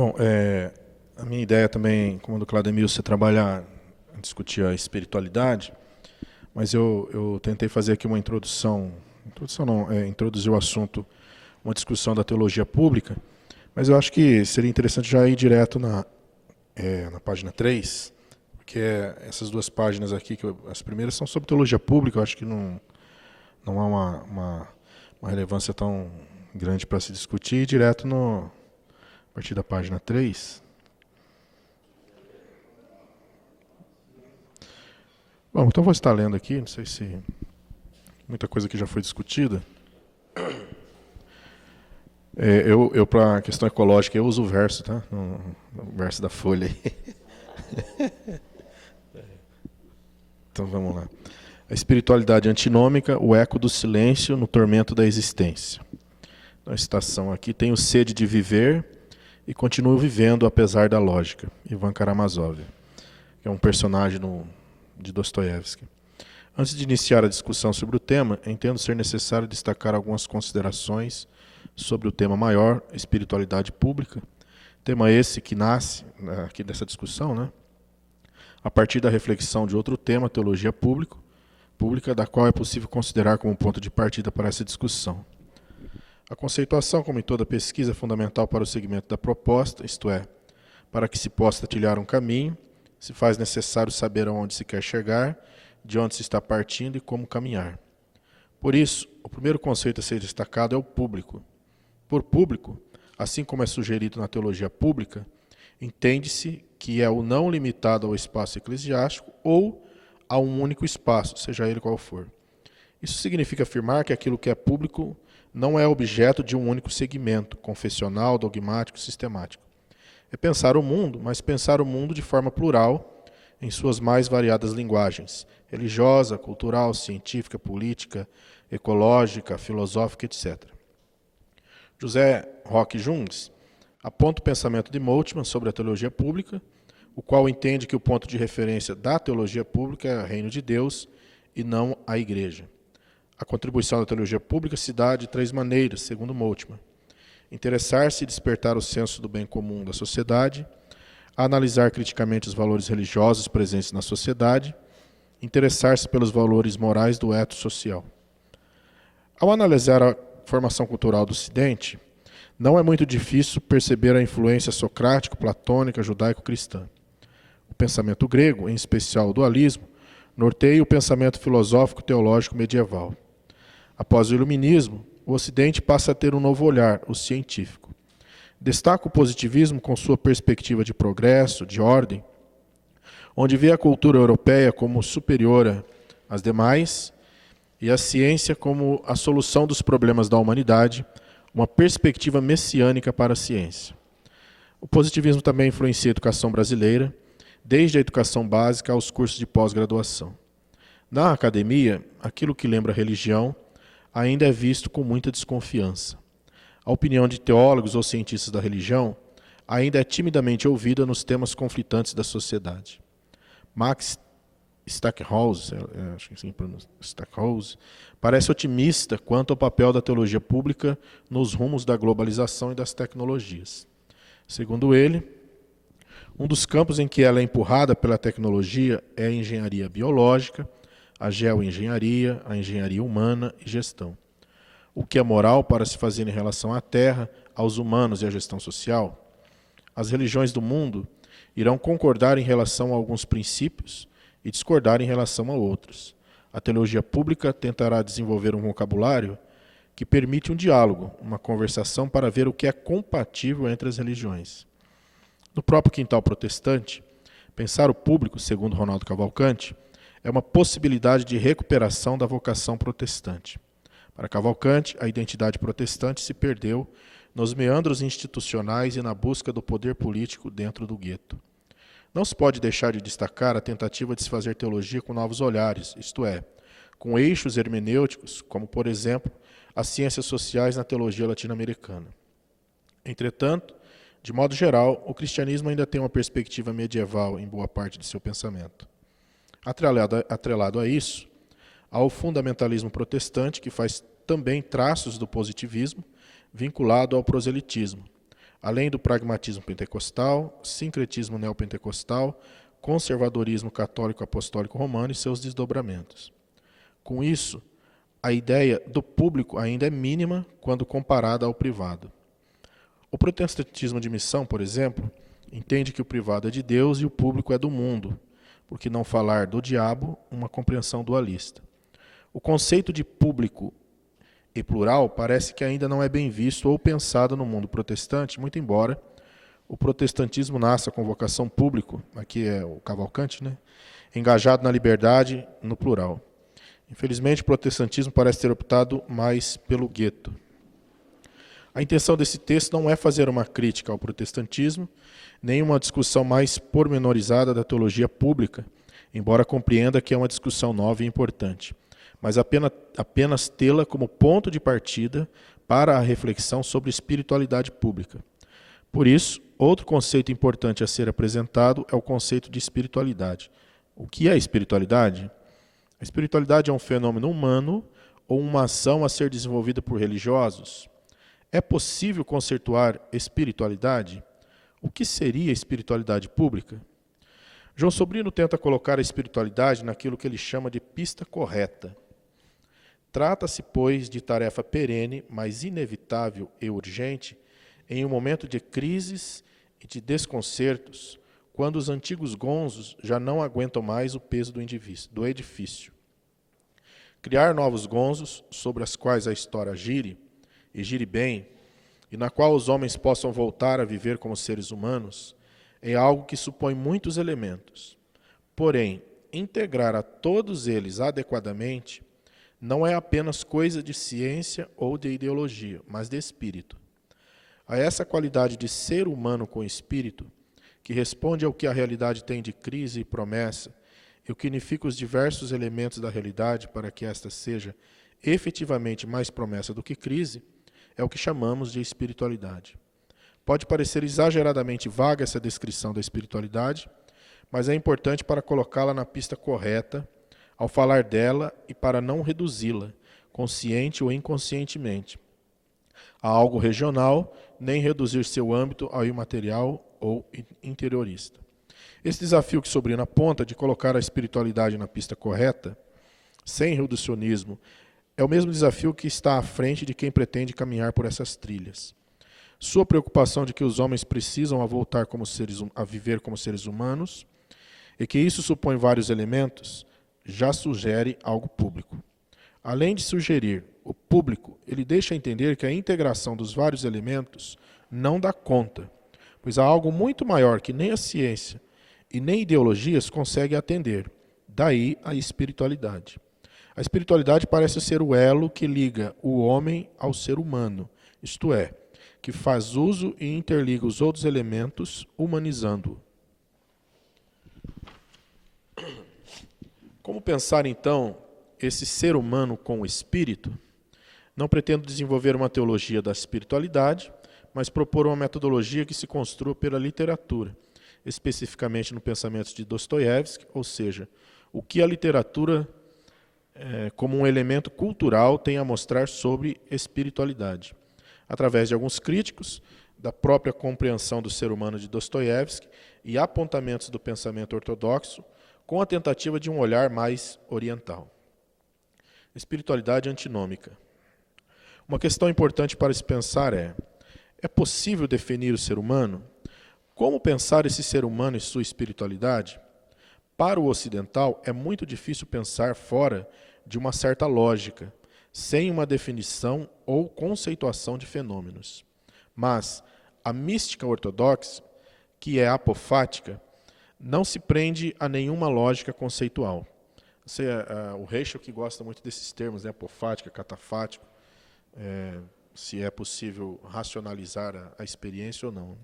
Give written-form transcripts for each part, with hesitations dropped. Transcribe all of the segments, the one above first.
Bom, a minha ideia também, como a do Clademil, você trabalhar, discutir a espiritualidade, mas eu tentei fazer aqui uma introdução não, introduzir o assunto, uma discussão da teologia pública, mas eu acho que seria interessante já ir direto na página 3, porque essas duas páginas aqui, as primeiras são sobre teologia pública, eu acho que não há uma relevância tão grande para se discutir, ir direto a partir da página 3. Bom, então vou estar lendo aqui, não sei se muita coisa que já foi discutida. Eu para a questão ecológica, eu uso o verso, tá? O verso da folha aí. Então vamos lá. A espiritualidade antinômica, o eco do silêncio no tormento da existência. A citação aqui: tenho sede de viver e continuo vivendo apesar da lógica. Ivan Karamazov, que é um personagem de Dostoiévski. Antes de iniciar a discussão sobre o tema, entendo ser necessário destacar algumas considerações sobre o tema maior, espiritualidade pública. Tema esse que nasce aqui dessa discussão, né? A partir da reflexão de outro tema, teologia pública, da qual é possível considerar como ponto de partida para essa discussão. A conceituação, como em toda pesquisa, é fundamental para o segmento da proposta, isto é, para que se possa trilhar um caminho, se faz necessário saber aonde se quer chegar, de onde se está partindo e como caminhar. Por isso, o primeiro conceito a ser destacado é o público. Por público, assim como é sugerido na teologia pública, entende-se que é o não limitado ao espaço eclesiástico ou a um único espaço, seja ele qual for. Isso significa afirmar que aquilo que é público não é objeto de um único segmento, confessional, dogmático, sistemático. É pensar o mundo, mas pensar o mundo de forma plural, em suas mais variadas linguagens, religiosa, cultural, científica, política, ecológica, filosófica, etc. José Roque Jungs aponta o pensamento de Moltmann sobre a teologia pública, o qual entende que o ponto de referência da teologia pública é o reino de Deus e não a igreja. A contribuição da teologia pública se dá de 3 maneiras, segundo Moltmann: interessar-se e despertar o senso do bem comum da sociedade, analisar criticamente os valores religiosos presentes na sociedade, interessar-se pelos valores morais do ethos social. Ao analisar a formação cultural do Ocidente, não é muito difícil perceber a influência socrático-platônica judaico-cristã. O pensamento grego, em especial o dualismo, norteia o pensamento filosófico-teológico medieval. Após o iluminismo, o Ocidente passa a ter um novo olhar, o científico. Destaca o positivismo com sua perspectiva de progresso, de ordem, onde vê a cultura europeia como superior às demais e a ciência como a solução dos problemas da humanidade, uma perspectiva messiânica para a ciência. O positivismo também influencia a educação brasileira, desde a educação básica aos cursos de pós-graduação. Na academia, aquilo que lembra religião ainda é visto com muita desconfiança. A opinião de teólogos ou cientistas da religião ainda é timidamente ouvida nos temas conflitantes da sociedade. Max Stackhouse, acho que assim pronuncia, Stackhouse, parece otimista quanto ao papel da teologia pública nos rumos da globalização e das tecnologias. Segundo ele, um dos campos em que ela é empurrada pela tecnologia é a engenharia biológica, a geoengenharia, a engenharia humana e gestão. O que é moral para se fazer em relação à terra, aos humanos e à gestão social? As religiões do mundo irão concordar em relação a alguns princípios e discordar em relação a outros. A teologia pública tentará desenvolver um vocabulário que permite um diálogo, uma conversação para ver o que é compatível entre as religiões. No próprio quintal protestante, pensar o público, segundo Ronaldo Cavalcante, é uma possibilidade de recuperação da vocação protestante. Para Cavalcante, a identidade protestante se perdeu nos meandros institucionais e na busca do poder político dentro do gueto. Não se pode deixar de destacar a tentativa de se fazer teologia com novos olhares, isto é, com eixos hermenêuticos, como, por exemplo, as ciências sociais na teologia latino-americana. Entretanto, de modo geral, o cristianismo ainda tem uma perspectiva medieval em boa parte de seu pensamento. Atrelado a isso, há o fundamentalismo protestante, que faz também traços do positivismo, vinculado ao proselitismo. além do pragmatismo pentecostal, sincretismo neopentecostal, conservadorismo católico apostólico romano e seus desdobramentos. Com isso, a ideia do público ainda é mínima quando comparada ao privado. O protestantismo de missão, por exemplo, entende que o privado é de Deus e o público é do mundo, por que não falar do diabo, uma compreensão dualista. O conceito de público e plural parece que ainda não é bem visto ou pensado no mundo protestante, muito embora o protestantismo nasça com vocação público, aqui é o Cavalcante, né? Engajado na liberdade, no plural. Infelizmente, o protestantismo parece ter optado mais pelo gueto. A intenção desse texto não é fazer uma crítica ao protestantismo, nem uma discussão mais pormenorizada da teologia pública, embora compreenda que é uma discussão nova e importante, mas apenas tê-la como ponto de partida para a reflexão sobre espiritualidade pública. Por isso, outro conceito importante a ser apresentado é o conceito de espiritualidade. O que é espiritualidade? A espiritualidade é um fenômeno humano ou uma ação a ser desenvolvida por religiosos? É possível conceituar espiritualidade? O que seria espiritualidade pública? João Sobrino tenta colocar a espiritualidade naquilo que ele chama de pista correta. Trata-se, pois, de tarefa perene, mas inevitável e urgente, em um momento de crises e de desconcertos, quando os antigos gonzos já não aguentam mais o peso do edifício. Criar novos gonzos, sobre as quais a história gire, e gire bem, e na qual os homens possam voltar a viver como seres humanos, é algo que supõe muitos elementos. Porém, integrar a todos eles adequadamente não é apenas coisa de ciência ou de ideologia, mas de espírito. A essa qualidade de ser humano com espírito, que responde ao que a realidade tem de crise e promessa, e o que unifica os diversos elementos da realidade para que esta seja efetivamente mais promessa do que crise, é o que chamamos de espiritualidade. Pode parecer exageradamente vaga essa descrição da espiritualidade, mas é importante para colocá-la na pista correta, ao falar dela e para não reduzi-la, consciente ou inconscientemente, a algo regional, nem reduzir seu âmbito ao imaterial ou interiorista. Esse desafio que Sobrino aponta de colocar a espiritualidade na pista correta, sem reducionismo, é o mesmo desafio que está à frente de quem pretende caminhar por essas trilhas. Sua preocupação de que os homens precisam a viver como seres humanos, e que isso supõe vários elementos, já sugere algo público. Além de sugerir o público, ele deixa entender que a integração dos vários elementos não dá conta, pois há algo muito maior que nem a ciência e nem ideologias conseguem atender. Daí a espiritualidade. A espiritualidade parece ser o elo que liga o homem ao ser humano, isto é, que faz uso e interliga os outros elementos, humanizando-o. Como pensar, então, esse ser humano com o espírito? Não pretendo desenvolver uma teologia da espiritualidade, mas propor uma metodologia que se construa pela literatura, especificamente no pensamento de Dostoiévski, ou seja, o que a literatura, como um elemento cultural, tem a mostrar sobre espiritualidade. Através de alguns críticos, da própria compreensão do ser humano de Dostoiévski e apontamentos do pensamento ortodoxo, com a tentativa de um olhar mais oriental. Espiritualidade antinômica. Uma questão importante para se pensar é possível definir o ser humano? Como pensar esse ser humano e sua espiritualidade? Para o ocidental, é muito difícil pensar fora de uma certa lógica, sem uma definição ou conceituação de fenômenos. Mas a mística ortodoxa, que é apofática, não se prende a nenhuma lógica conceitual. O Reichel que gosta muito desses termos, né, apofática, catafático, se é possível racionalizar a experiência ou não.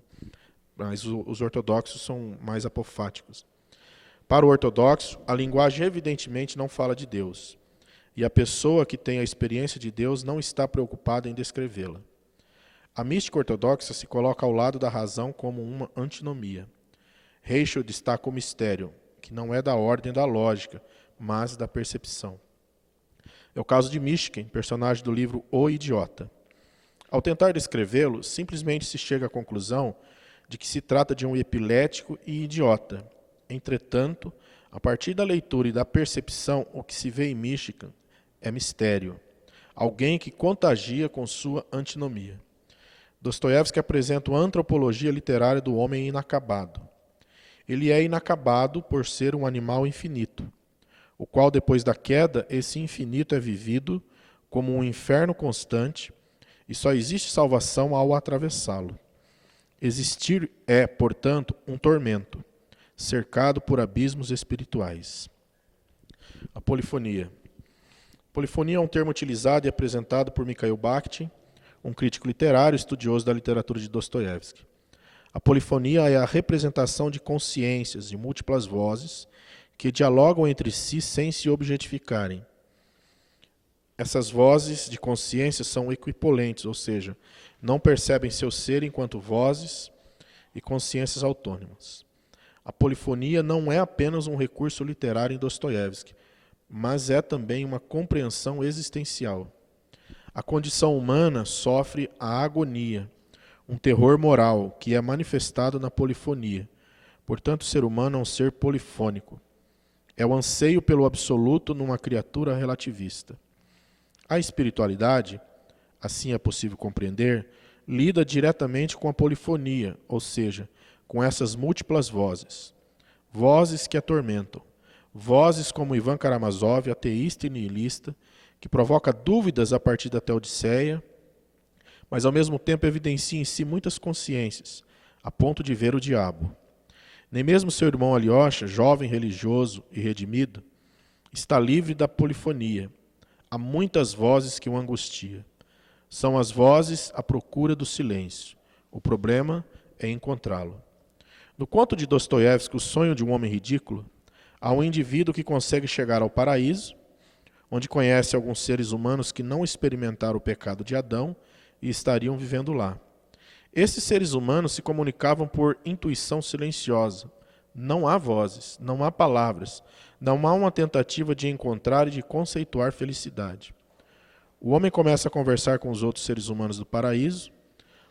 Mas os ortodoxos são mais apofáticos. Para o ortodoxo, a linguagem evidentemente não fala de Deus, e a pessoa que tem a experiência de Deus não está preocupada em descrevê-la. A mística ortodoxa se coloca ao lado da razão como uma antinomia. Reichel destaca o mistério, que não é da ordem da lógica, mas da percepção. É o caso de Mishkin, personagem do livro O Idiota. Ao tentar descrevê-lo, simplesmente se chega à conclusão de que se trata de um epilético e idiota. Entretanto, a partir da leitura e da percepção, o que se vê em Michigan é mistério. Alguém que contagia com sua antinomia. Dostoiévski apresenta uma antropologia literária do homem inacabado. Ele é inacabado por ser um animal infinito, o qual, depois da queda, esse infinito é vivido como um inferno constante e só existe salvação ao atravessá-lo. Existir é, portanto, um tormento, cercado por abismos espirituais. A polifonia. Polifonia é um termo utilizado e apresentado por Mikhail Bakhtin, um crítico literário estudioso da literatura de Dostoiévski. A polifonia é a representação de consciências, de múltiplas vozes, que dialogam entre si sem se objetificarem. Essas vozes de consciência são equipolentes, ou seja, não percebem seu ser enquanto vozes e consciências autônomas. A polifonia não é apenas um recurso literário em Dostoiévski, mas é também uma compreensão existencial. A condição humana sofre a agonia, um terror moral que é manifestado na polifonia. Portanto, o ser humano é um ser polifônico. É o anseio pelo absoluto numa criatura relativista. A espiritualidade, assim é possível compreender, lida diretamente com a polifonia, ou seja, com essas múltiplas vozes. Vozes que atormentam. Vozes como Ivan Karamazov, ateísta e nihilista, que provoca dúvidas a partir da Teodiceia, mas ao mesmo tempo evidencia em si muitas consciências, a ponto de ver o diabo. Nem mesmo seu irmão Alyosha, jovem religioso e redimido, está livre da polifonia. Há muitas vozes que o angustiam. São as vozes à procura do silêncio. O problema é encontrá-lo. No conto de Dostoiévski, O Sonho de um Homem Ridículo, há um indivíduo que consegue chegar ao paraíso, onde conhece alguns seres humanos que não experimentaram o pecado de Adão e estariam vivendo lá. Esses seres humanos se comunicavam por intuição silenciosa. Não há vozes, não há palavras, não há uma tentativa de encontrar e de conceituar felicidade. O homem começa a conversar com os outros seres humanos do paraíso,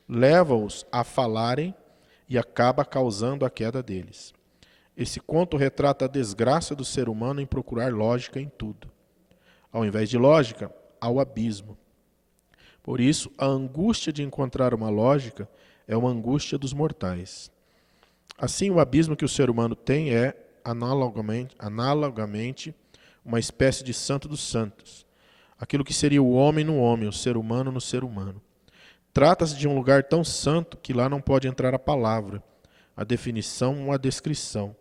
leva-os a falarem e acaba causando a queda deles. Esse conto retrata a desgraça do ser humano em procurar lógica em tudo. Ao invés de lógica, há o abismo. Por isso, a angústia de encontrar uma lógica é uma angústia dos mortais. Assim, o abismo que o ser humano tem é, analogamente, uma espécie de santo dos santos. Aquilo que seria o homem no homem, o ser humano no ser humano. Trata-se de um lugar tão santo que lá não pode entrar a palavra, a definição ou a descrição.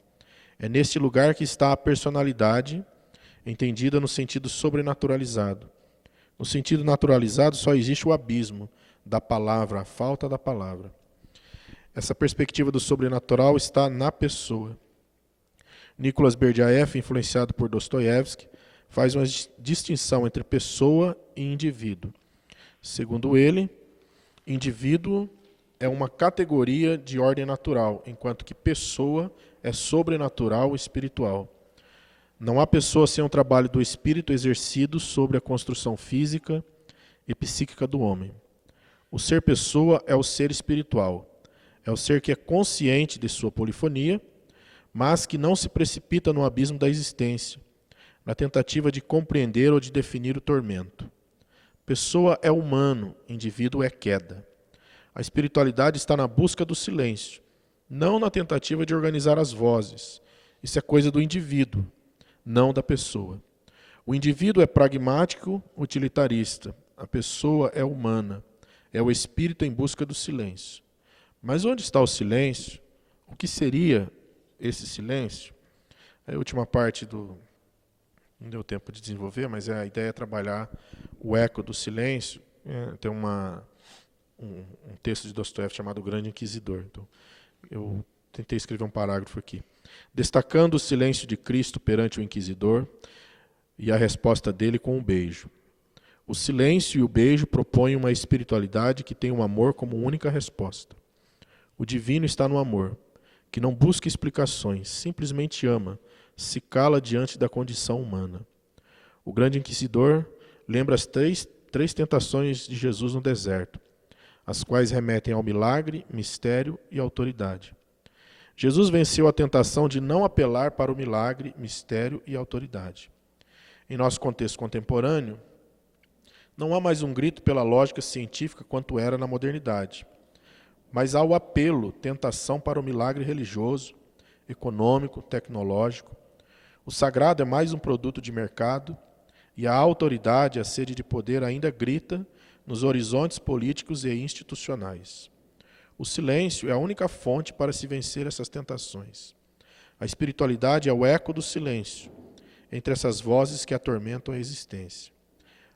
É neste lugar que está a personalidade, entendida no sentido sobrenaturalizado. No sentido naturalizado, só existe o abismo da palavra, a falta da palavra. Essa perspectiva do sobrenatural está na pessoa. Nicolas Berdyaev, influenciado por Dostoiévski, faz uma distinção entre pessoa e indivíduo. Segundo ele, indivíduo é uma categoria de ordem natural, enquanto que pessoa é sobrenatural e espiritual. Não há pessoa sem um trabalho do espírito exercido sobre a construção física e psíquica do homem. O ser pessoa é o ser espiritual. É o ser que é consciente de sua polifonia, mas que não se precipita no abismo da existência, na tentativa de compreender ou de definir o tormento. Pessoa é humano, indivíduo é queda. A espiritualidade está na busca do silêncio, não na tentativa de organizar as vozes. Isso é coisa do indivíduo, não da pessoa. O indivíduo é pragmático, utilitarista. A pessoa é humana, é o espírito em busca do silêncio. Mas onde está o silêncio? O que seria esse silêncio? A última parte não deu tempo de desenvolver, mas a ideia é trabalhar o eco do silêncio. Tem um texto de Dostoiévski chamado O Grande Inquisidor. Então, eu tentei escrever um parágrafo aqui. Destacando o silêncio de Cristo perante o inquisidor e a resposta dele com um beijo. O silêncio e o beijo propõem uma espiritualidade que tem o amor como única resposta. O divino está no amor, que não busca explicações, simplesmente ama, se cala diante da condição humana. O grande inquisidor lembra as três tentações de Jesus no deserto. as quais remetem ao milagre, mistério e autoridade. Jesus venceu a tentação de não apelar para o milagre, mistério e autoridade. Em nosso contexto contemporâneo, não há mais um grito pela lógica científica quanto era na modernidade, mas há o apelo, tentação para o milagre religioso, econômico, tecnológico. O sagrado é mais um produto de mercado e a autoridade, a sede de poder ainda grita nos horizontes políticos e institucionais. O silêncio é a única fonte para se vencer essas tentações. A espiritualidade é o eco do silêncio, entre essas vozes que atormentam a existência.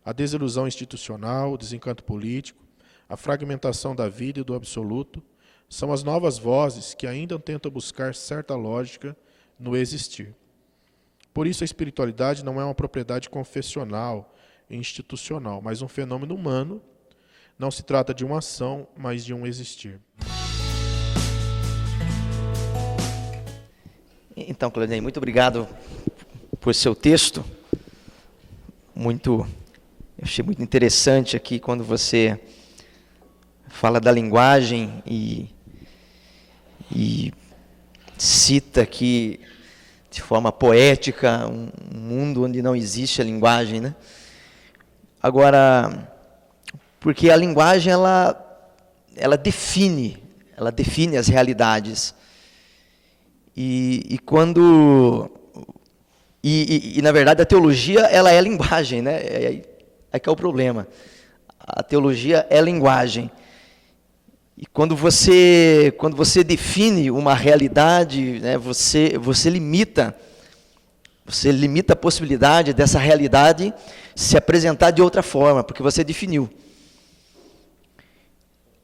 A desilusão institucional, o desencanto político, a fragmentação da vida e do absoluto são as novas vozes que ainda tentam buscar certa lógica no existir. Por isso, a espiritualidade não é uma propriedade confessional e institucional, mas um fenômeno humano. Não se trata de uma ação, mas de um existir. Então, Claudinei, muito obrigado por seu texto. Eu achei muito interessante aqui quando você fala da linguagem e cita aqui de forma poética um mundo onde não existe a linguagem, né? Agora, porque a linguagem ela define as realidades e na verdade a teologia ela é linguagem, né? É que é o problema. A teologia é linguagem. E quando você define uma realidade, né, você limita a possibilidade dessa realidade se apresentar de outra forma, porque você definiu.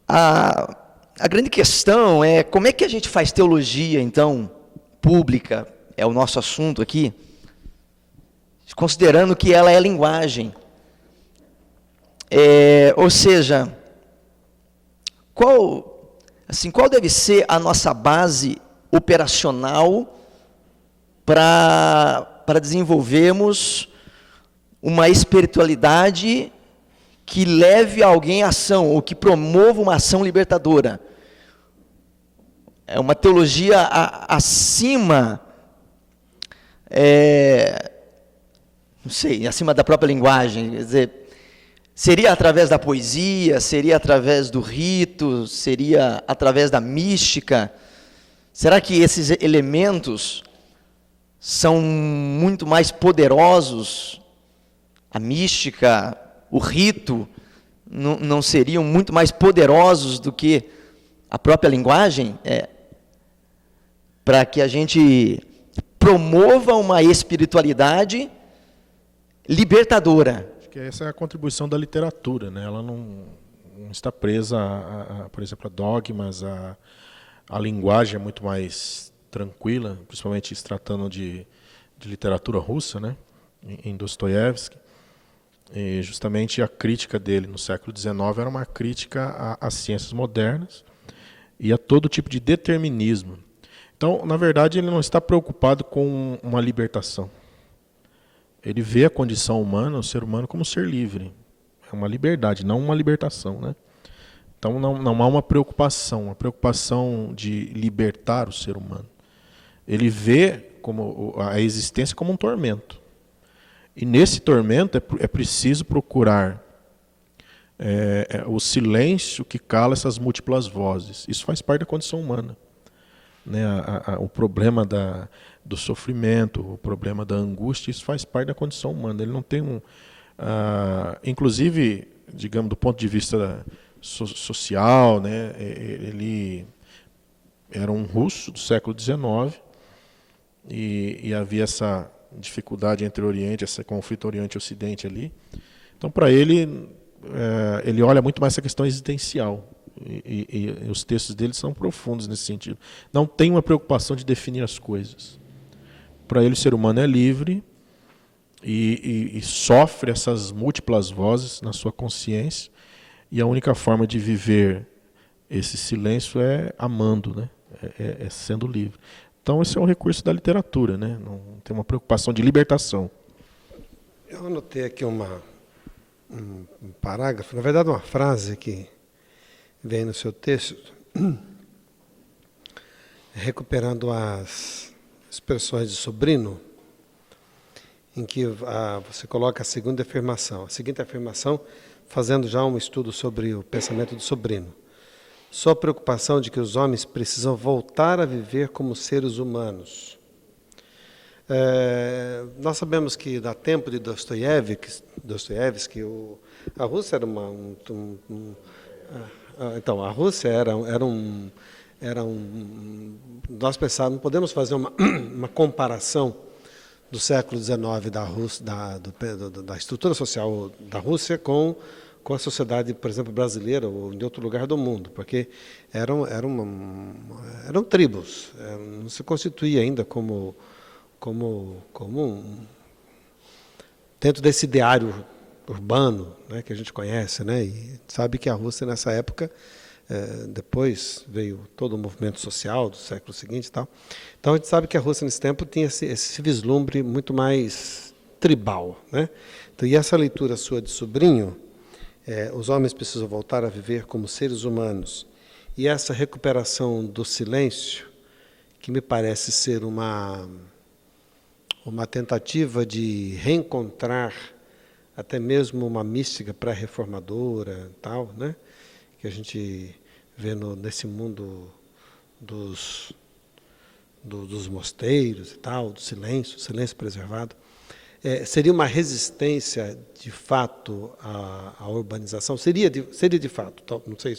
A grande questão é como é que a gente faz teologia, então, pública, é o nosso assunto aqui, considerando que ela é linguagem. Ou seja, qual deve ser a nossa base operacional para desenvolvermos uma espiritualidade que leve alguém à ação, ou que promova uma ação libertadora? É uma teologia acima, não sei, acima da própria linguagem, quer dizer, seria através da poesia, seria através do rito, seria através da mística? Será que esses elementos são muito mais poderosos? A mística, o rito, não seriam muito mais poderosos do que a própria linguagem? Para que a gente promova uma espiritualidade libertadora. Que essa é a contribuição da literatura, né? Ela não está presa, por exemplo, a dogmas, a linguagem é muito mais tranquila, principalmente se tratando de literatura russa, né? Em Dostoiévski. E justamente a crítica dele no século XIX era uma crítica às ciências modernas e a todo tipo de determinismo. Então, na verdade, ele não está preocupado com uma libertação. Ele vê a condição humana, o ser humano, como ser livre. É uma liberdade, não uma libertação, né? Então não há uma preocupação de libertar o ser humano. Ele vê como a existência como um tormento. E nesse tormento é preciso procurar o silêncio que cala essas múltiplas vozes. Isso faz parte da condição humana. Né? O problema do sofrimento, o problema da angústia, isso faz parte da condição humana. Ele não tem inclusive, digamos, do ponto de vista social, né? Ele era um russo do século XIX e havia essa dificuldade entre o Oriente, esse conflito Oriente-Ocidente ali. Então, para ele, ele olha muito mais essa questão existencial. E os textos dele são profundos nesse sentido. Não tem uma preocupação de definir as coisas. Para ele, o ser humano é livre e sofre essas múltiplas vozes na sua consciência, e a única forma de viver esse silêncio é amando, né? É sendo livre. Então, esse é um recurso da literatura, né? Não tem uma preocupação de libertação. Eu anotei aqui um parágrafo, na verdade uma frase que vem no seu texto, recuperando as expressões de Sobrino, em que você coloca a seguinte afirmação, fazendo já um estudo sobre o pensamento de Sobrino. Só a preocupação de que os homens precisam voltar a viver como seres humanos. Nós sabemos que, no tempo de Dostoiévski, a Rússia era a Rússia era um. Nós não podemos fazer uma comparação do século XIX da estrutura social da Rússia com a sociedade, por exemplo, brasileira ou de outro lugar do mundo, porque eram tribos, não se constituía ainda como dentro desse ideário urbano, né, que a gente conhece, né, e sabe que a Rússia nessa época, depois veio todo o movimento social do século seguinte e tal. Então a gente sabe que a Rússia nesse tempo tinha esse vislumbre muito mais tribal, né? Então, e essa leitura sua de Sobrinho, os homens precisam voltar a viver como seres humanos, e essa recuperação do silêncio, que me parece ser uma tentativa de reencontrar até mesmo uma mística pré-reformadora, tal, né? Que a gente vê nesse mundo dos mosteiros e tal, do silêncio preservado. Seria uma resistência de fato à urbanização? Seria de fato, não sei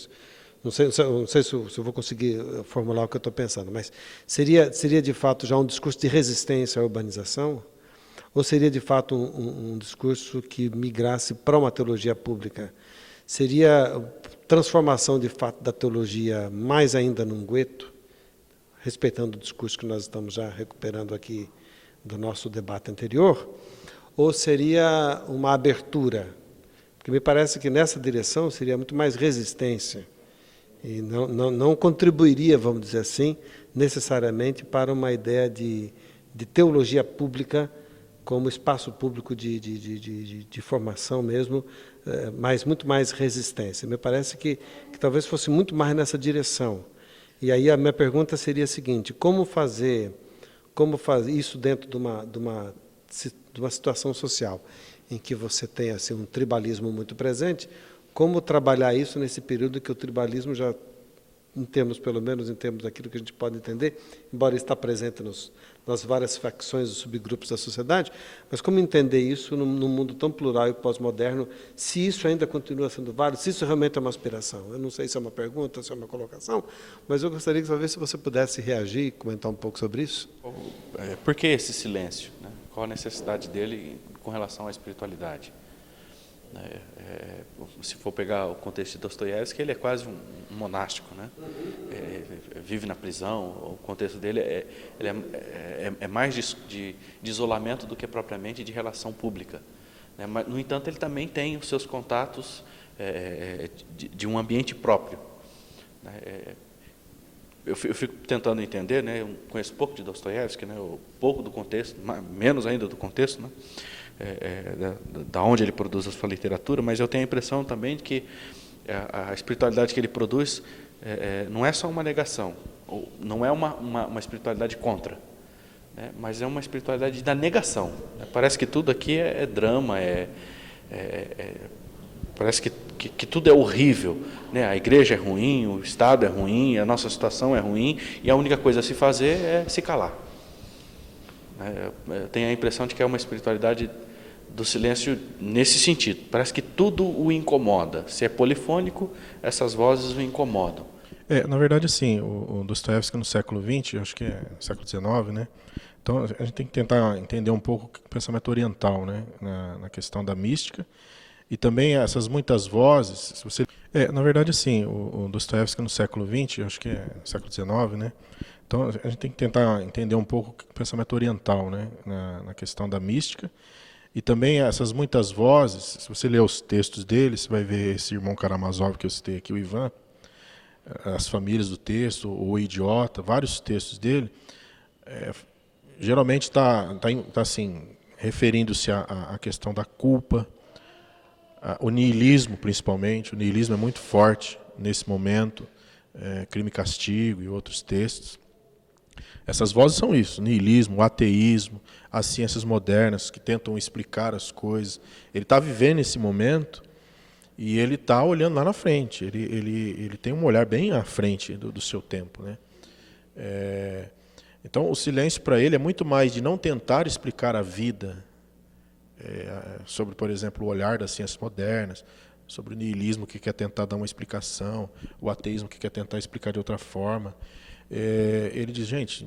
se eu vou conseguir formular o que eu estou pensando, mas seria de fato já um discurso de resistência à urbanização? Ou seria de fato um discurso que migrasse para uma teologia pública? Seria transformação de fato da teologia mais ainda num gueto, respeitando o discurso que nós estamos já recuperando aqui do nosso debate anterior? Ou seria uma abertura? Porque me parece que nessa direção seria muito mais resistência e não contribuiria, vamos dizer assim, necessariamente para uma ideia de teologia pública como espaço público de formação mesmo, mas muito mais resistência. Me parece que talvez fosse muito mais nessa direção. E aí a minha pergunta seria a seguinte: como fazer isso dentro de uma situação social em que você tem assim, um tribalismo muito presente? Como trabalhar isso nesse período que o tribalismo já, pelo menos em termos daquilo que a gente pode entender, embora está presente nas várias facções e subgrupos da sociedade, mas como entender isso num mundo tão plural e pós-moderno, se isso ainda continua sendo válido, se isso realmente é uma aspiração? Eu não sei se é uma pergunta, se é uma colocação, mas eu gostaria de saber se você pudesse reagir e comentar um pouco sobre isso. Por que esse silêncio, né? Qual a necessidade dele com relação à espiritualidade? Se for pegar o contexto de Dostoiévski, ele é quase um monástico, né? Vive na prisão. O contexto dele é mais de isolamento do que propriamente de relação pública, né? Mas, no entanto, ele também tem os seus contatos de um ambiente próprio, né? Eu fico tentando entender, né? Eu conheço pouco de Dostoiévski, né? Pouco do contexto, menos ainda do contexto, né? Da onde ele produz a sua literatura, mas eu tenho a impressão também de que a espiritualidade que ele produz não é só uma negação, ou não é uma espiritualidade contra, né, mas é uma espiritualidade da negação. Parece que tudo aqui é drama, parece que tudo é horrível, né? A igreja é ruim, o Estado é ruim, a nossa situação é ruim, e a única coisa a se fazer é se calar. Eu tenho a impressão de que é uma espiritualidade do silêncio nesse sentido. Parece que tudo o incomoda. Se é polifônico, essas vozes o incomodam. Na verdade, assim, o Dostoiévski no século XX, acho que é século XIX, né? Então, a gente tem que tentar entender um pouco o pensamento oriental, né? Na questão da mística. E também essas muitas vozes, se você... na verdade, assim, o Dostoiévski no século XX, acho que é século XIX, né? Então, a gente tem que tentar entender um pouco o pensamento oriental, né? Na questão da mística. E também essas muitas vozes, se você ler os textos dele, você vai ver esse irmão Karamazov que eu citei aqui, o Ivan, as famílias do texto, o idiota, vários textos dele, geralmente está assim, referindo-se à questão da culpa, o niilismo principalmente. O niilismo é muito forte nesse momento, Crime e Castigo e outros textos. Essas vozes são isso, niilismo, ateísmo, as ciências modernas que tentam explicar as coisas. Ele está vivendo esse momento e ele está olhando lá na frente. Ele tem um olhar bem à frente do seu tempo, né? Então, o silêncio para ele é muito mais de não tentar explicar a vida sobre, por exemplo, o olhar das ciências modernas, sobre o niilismo que quer tentar dar uma explicação, o ateísmo que quer tentar explicar de outra forma. Ele diz, gente,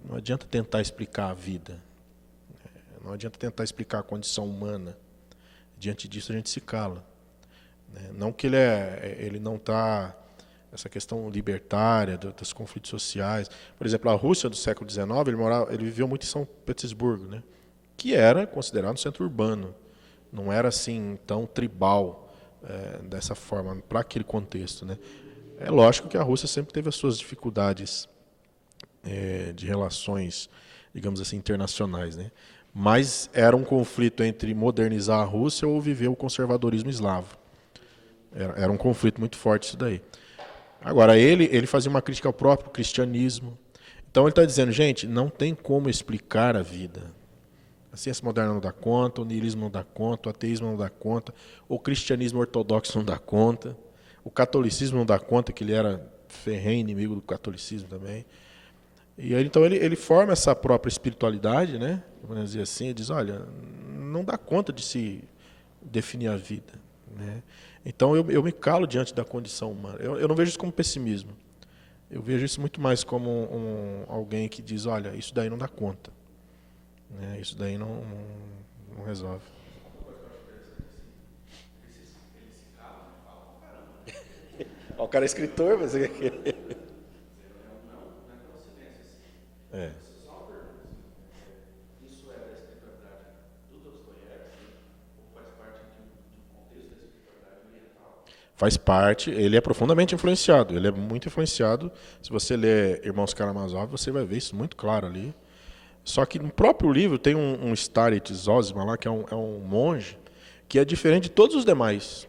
não adianta tentar explicar a vida, não adianta tentar explicar a condição humana. Diante disso a gente se cala. Não que ele não está, essa questão libertária dos conflitos sociais. Por exemplo, a Rússia do século XIX, ele viveu muito em São Petersburgo, né? Que era considerado um centro urbano, não era assim tão tribal dessa forma, para aquele contexto, né? É lógico que a Rússia sempre teve as suas dificuldades de relações, digamos assim, internacionais, né? Mas era um conflito entre modernizar a Rússia ou viver o conservadorismo eslavo. Era um conflito muito forte isso daí. Agora, ele fazia uma crítica ao próprio cristianismo. Então ele está dizendo, gente, não tem como explicar a vida. A ciência moderna não dá conta, o niilismo não dá conta, o ateísmo não dá conta, o cristianismo ortodoxo não dá conta, o catolicismo não dá conta, que ele era ferrenho inimigo do catolicismo também. E aí, então ele forma essa própria espiritualidade, né? Vamos dizer assim, e diz, olha, não dá conta de se definir a vida, né? Então eu me calo diante da condição humana. Eu não vejo isso como pessimismo. Eu vejo isso muito mais como alguém que diz, olha, isso daí não dá conta, né? Isso daí não resolve. O cara é escritor, mas Isso é da espiritualidade do Dostoiévski ou faz parte de um contexto da espiritualidade oriental? faz parte, ele é profundamente influenciado, ele é muito influenciado. Se você ler Irmãos Karamazov, você vai ver isso muito claro ali. Só que no próprio livro tem um Starit Zosima lá, que é um monge, que é diferente de todos os demais.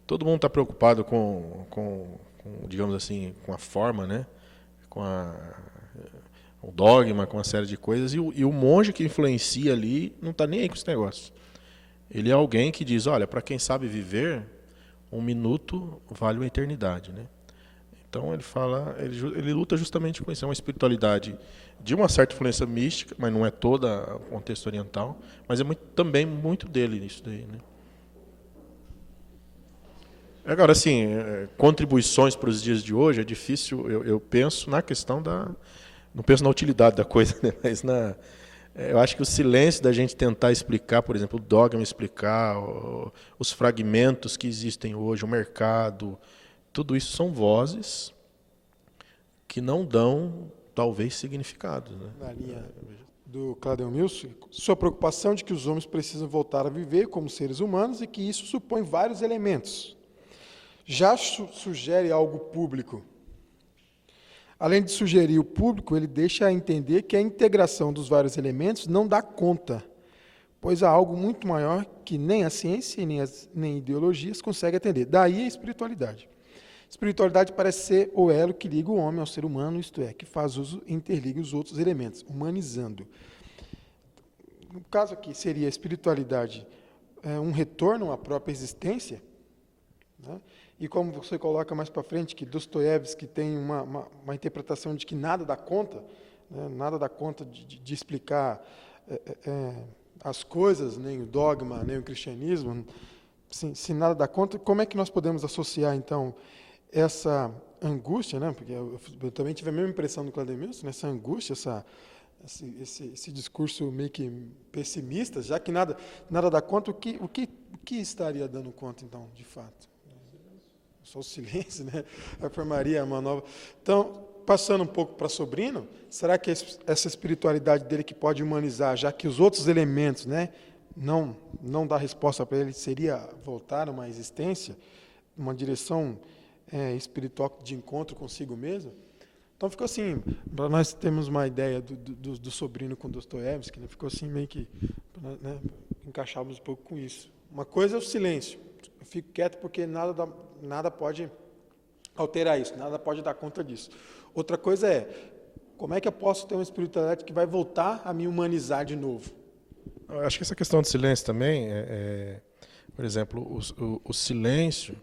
Todo mundo está preocupado com, digamos assim, com a forma, né? Com o dogma, com uma série de coisas, e o monge que influencia ali não está nem aí com esse negócio. Ele é alguém que diz, olha, para quem sabe viver, 1 minuto vale uma eternidade, né? Então ele luta justamente com isso. É uma espiritualidade de uma certa influência mística, mas não é toda o contexto oriental, mas é também muito dele nisso daí, né? Agora, assim, contribuições para os dias de hoje é difícil. Eu penso na questão não penso na utilidade da coisa, né? Mas eu acho que o silêncio da gente tentar explicar, por exemplo, o dogma, explicar os fragmentos que existem hoje, o mercado, tudo isso são vozes que não dão, talvez, significado, né? Na linha do Cladel Milson, sua preocupação de que os homens precisam voltar a viver como seres humanos e que isso supõe vários elementos. Já sugere algo público. Além de sugerir o público, ele deixa a entender que a integração dos vários elementos não dá conta, pois há algo muito maior que nem a ciência e nem ideologias conseguem atender. Daí a espiritualidade. Espiritualidade parece ser o elo que liga o homem ao ser humano, isto é, que faz uso e interliga os outros elementos, humanizando. No caso aqui, seria a espiritualidade um retorno à própria existência, né? E como você coloca mais para frente, que Dostoiévski tem uma interpretação de que nada dá conta, né? Nada dá conta de explicar as coisas, nem o dogma, nem o cristianismo, se nada dá conta, como é que nós podemos associar, então, essa angústia, né? Porque eu também tive a mesma impressão do Clademilson, essa angústia, esse discurso meio que pessimista, já que nada dá conta, o que estaria dando conta, então, de fato? Só o silêncio, né? A formaria é uma nova. Então, passando um pouco para Sobrino, será que essa espiritualidade dele que pode humanizar, já que os outros elementos, né, não dá resposta para ele, seria voltar a uma existência, uma direção espiritual de encontro consigo mesmo? Então ficou assim, para nós termos uma ideia do Sobrino com Dostoiévski, né, ficou assim meio que, né, encaixávamos um pouco com isso. Uma coisa é o silêncio. Eu fico quieto porque nada pode alterar isso, nada pode dar conta disso. Outra coisa é, como é que eu posso ter uma espiritualidade que vai voltar a me humanizar de novo? Eu acho que essa questão de silêncio também, por exemplo, o silêncio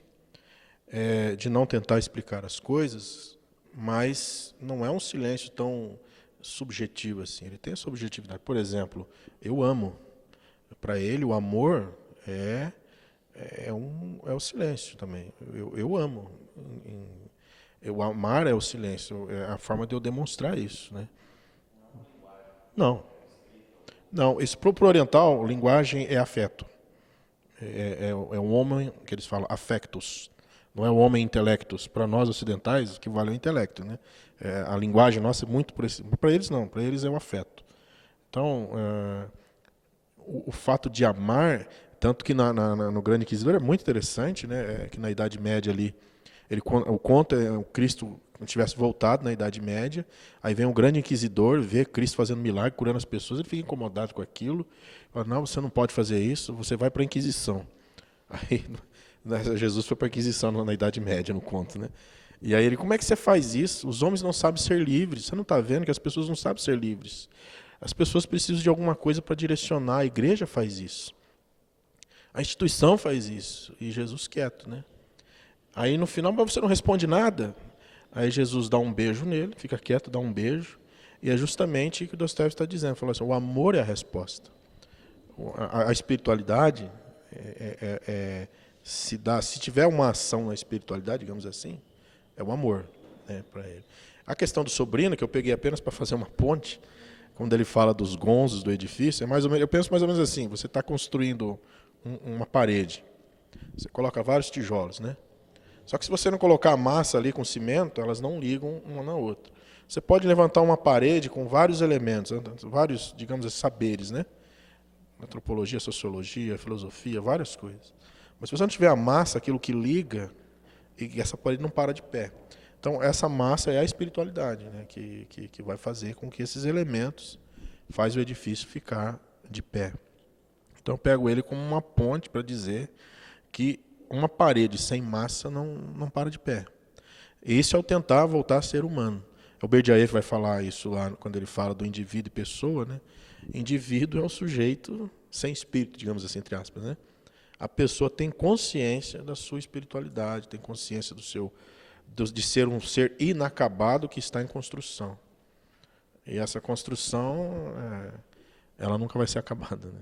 de não tentar explicar as coisas, mas não é um silêncio tão subjetivo assim. Ele tem a subjetividade. Por exemplo, eu amo. Para ele, o amor é o silêncio também. Eu amo. Eu amar é o silêncio. É a forma de eu demonstrar isso, né? Não. Não, isso para o oriental, linguagem é afeto. É um homem, que eles falam, affectus. Não é o homem intelectus. Para nós ocidentais, o que vale é o intelecto, né? A linguagem nossa é muito por esse. Para eles não, para eles é o afeto. Então, o fato de amar, tanto que no Grande Inquisidor é muito interessante, né? Que na Idade Média ali, o conto é o Cristo tivesse voltado na Idade Média, aí vem um Grande Inquisidor, vê Cristo fazendo milagre, curando as pessoas, ele fica incomodado com aquilo, fala, não, você não pode fazer isso, você vai para a Inquisição. Aí Jesus foi para a Inquisição na Idade Média, no conto, né? E aí ele, como é que você faz isso? Os homens não sabem ser livres. Você não está vendo que as pessoas não sabem ser livres? As pessoas precisam de alguma coisa para direcionar. A igreja faz isso. A instituição faz isso. E Jesus quieto, né? Aí no final, mas você não responde nada. Aí Jesus dá um beijo nele, fica quieto, dá um beijo. E é justamente o que o Dostoiévski está dizendo. Falou assim, o amor é a resposta. A espiritualidade se tiver uma ação na espiritualidade, digamos assim, é o amor, né, para ele. A questão do sobrino, que eu peguei apenas para fazer uma ponte, quando ele fala dos gonzos do edifício, é mais ou menos, eu penso mais ou menos assim, você está construindo uma parede, você coloca vários tijolos, né? Só que se você não colocar a massa ali com cimento, elas não ligam uma na outra. Você pode levantar uma parede com vários elementos, vários, digamos assim, saberes, né? Antropologia, sociologia, filosofia, várias coisas. Mas se você não tiver a massa, aquilo que liga, e essa parede não para de pé. Então, essa massa é a espiritualidade, né, que vai fazer com que esses elementos faz o edifício ficar de pé. Então, eu pego ele como uma ponte para dizer que uma parede sem massa não para de pé. Esse é o tentar voltar a ser humano. O Berdyaev vai falar isso lá quando ele fala do indivíduo e pessoa, né? Indivíduo é o sujeito sem espírito, digamos assim, entre aspas, né? A pessoa tem consciência da sua espiritualidade, tem consciência de ser um ser inacabado que está em construção. E essa construção, ela nunca vai ser acabada, né?